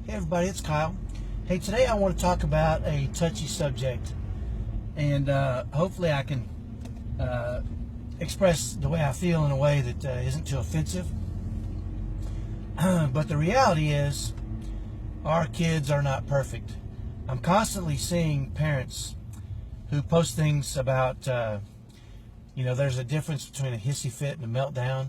Hey everybody, it's Kyle. Hey, today I want to talk about a touchy subject, and hopefully I can express the way I feel in a way that isn't too offensive. But the reality is, our kids are not perfect. I'm constantly seeing parents who post things about, there's a difference between a hissy fit and a meltdown,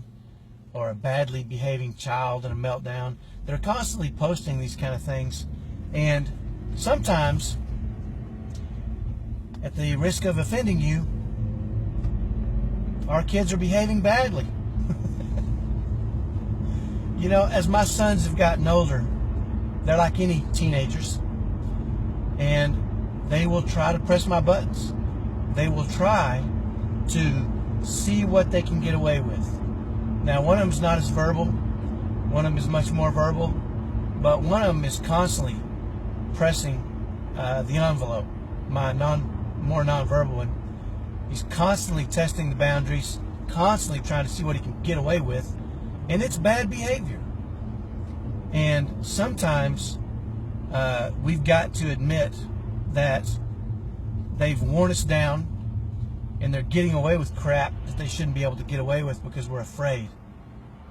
or a badly behaving child and a meltdown. They're constantly posting these kind of things, and sometimes, at the risk of offending you, our kids are behaving badly. As my sons have gotten older, they're like any teenagers, and they will try to press my buttons. They will try to see what they can get away with. Now, one of them is not as verbal. One of them is much more verbal. But one of them is constantly pressing the envelope, my more nonverbal one. He's constantly testing the boundaries, constantly trying to see what he can get away with. And it's bad behavior. And sometimes we've got to admit that they've worn us down, and they're getting away with crap that they shouldn't be able to get away with because we're afraid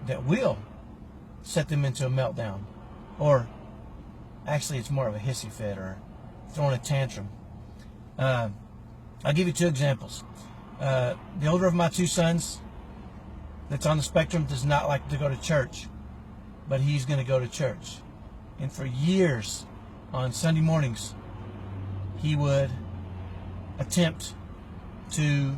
that we'll set them into a meltdown. Or actually, it's more of a hissy fit or throwing a tantrum. I'll give you two examples. The older of my two sons that's on the spectrum does not like to go to church, but he's going to go to church. And for years, on Sunday mornings, he would attempt to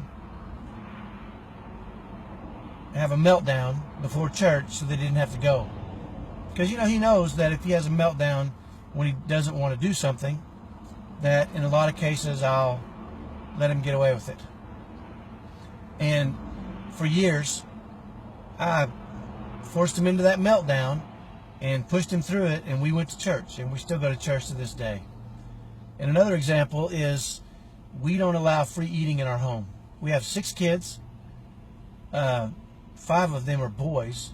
have a meltdown before church so they didn't have to go. Because, he knows that if he has a meltdown when he doesn't want to do something, that in a lot of cases I'll let him get away with it. And for years, I forced him into that meltdown and pushed him through it, and we went to church, and we still go to church to this day. And another example is we don't allow free eating in our home. We have 6 kids. 5 of them are boys,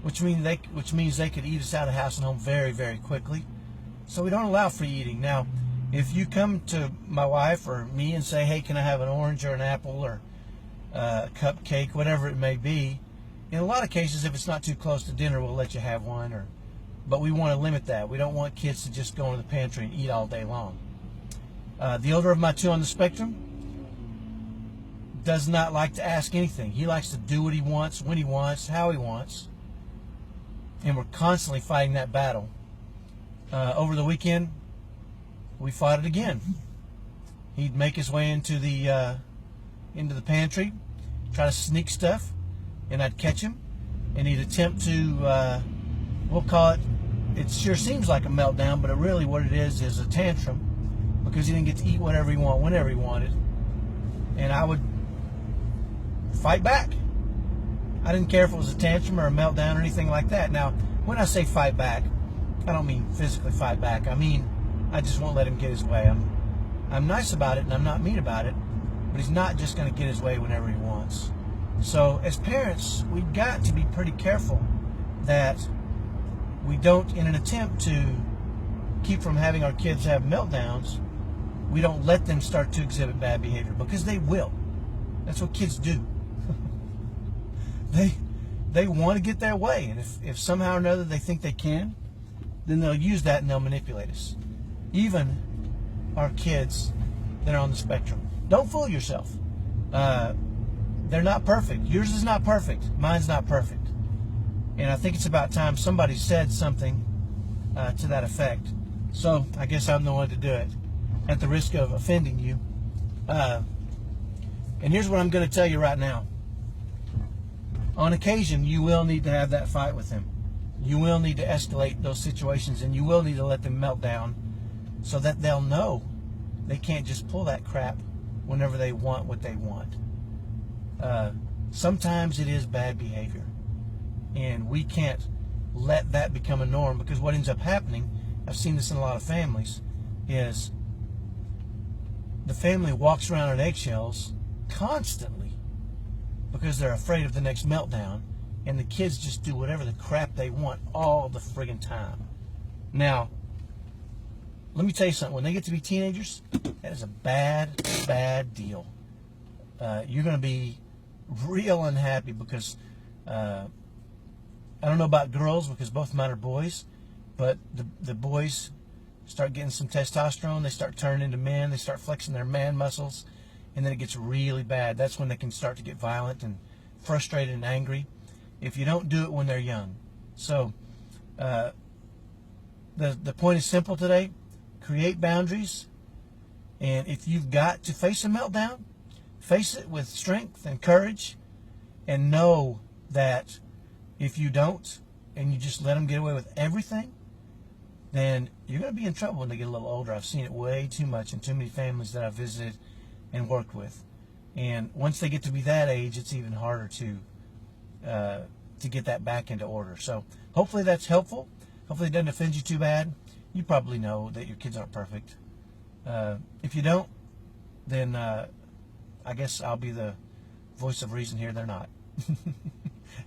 which means they could eat us out of house and home very, very quickly. So we don't allow free eating. Now, if you come to my wife or me and say, hey, can I have an orange or an apple or a cupcake, whatever it may be, in a lot of cases, if it's not too close to dinner, we'll let you have one. But we want to limit that. We don't want kids to just go into the pantry and eat all day long. The older of my two on the spectrum does not like to ask anything. He likes to do what he wants, when he wants, how he wants. And we're constantly fighting that battle. Over the weekend, we fought it again. He'd make his way into the pantry, try to sneak stuff, and I'd catch him, and he'd attempt to, we'll call it sure seems like a meltdown, but really what it is a tantrum, because he didn't get to eat whatever he wanted, whenever he wanted. And I would fight back. I didn't care if it was a tantrum or a meltdown or anything like that. Now, when I say fight back, I don't mean physically fight back. I mean, I just won't let him get his way. I'm nice about it, and I'm not mean about it, but he's not just going to get his way whenever he wants. So, as parents, we've got to be pretty careful that we don't, in an attempt to keep from having our kids have meltdowns, we don't let them start to exhibit bad behavior, because they will. That's what kids do. They want to get their way, and if somehow or another they think they can, then they'll use that and they'll manipulate us. Even our kids that are on the spectrum. Don't fool yourself. They're not perfect. Yours is not perfect. Mine's not perfect. And I think it's about time somebody said something to that effect. So I guess I'm the one to do it, at the risk of offending you. And here's what I'm going to tell you right now. On occasion, you will need to have that fight with them. You will need to escalate those situations, and you will need to let them melt down so that they'll know they can't just pull that crap whenever they want what they want. Sometimes it is bad behavior, and we can't let that become a norm, because what ends up happening, I've seen this in a lot of families, is the family walks around on eggshells constantly because they're afraid of the next meltdown, and the kids just do whatever the crap they want all the friggin' time. Now, let me tell you something. When they get to be teenagers, that is a bad, bad deal. You're going to be real unhappy because I don't know about girls because both of mine are boys, but the boys start getting some testosterone. They start turning into men. They start flexing their man muscles, and then it gets really bad. That's when they can start to get violent and frustrated and angry if you don't do it when they're young. So the point is simple today. Create boundaries, and if you've got to face a meltdown, face it with strength and courage, and know that if you don't and you just let them get away with everything, then you're going to be in trouble when they get a little older. I've seen it way too much in too many families that I've visited and worked with. And once they get to be that age, it's even harder to get that back into order. So hopefully that's helpful. Hopefully it doesn't offend you too bad. You probably know that your kids aren't perfect. If you don't, then I guess I'll be the voice of reason here. They're not.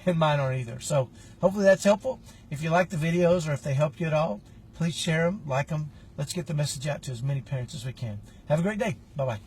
And mine aren't either. So hopefully that's helpful. If you like the videos or if they help you at all, please share them, like them. Let's get the message out to as many parents as we can. Have a great day. Bye-bye.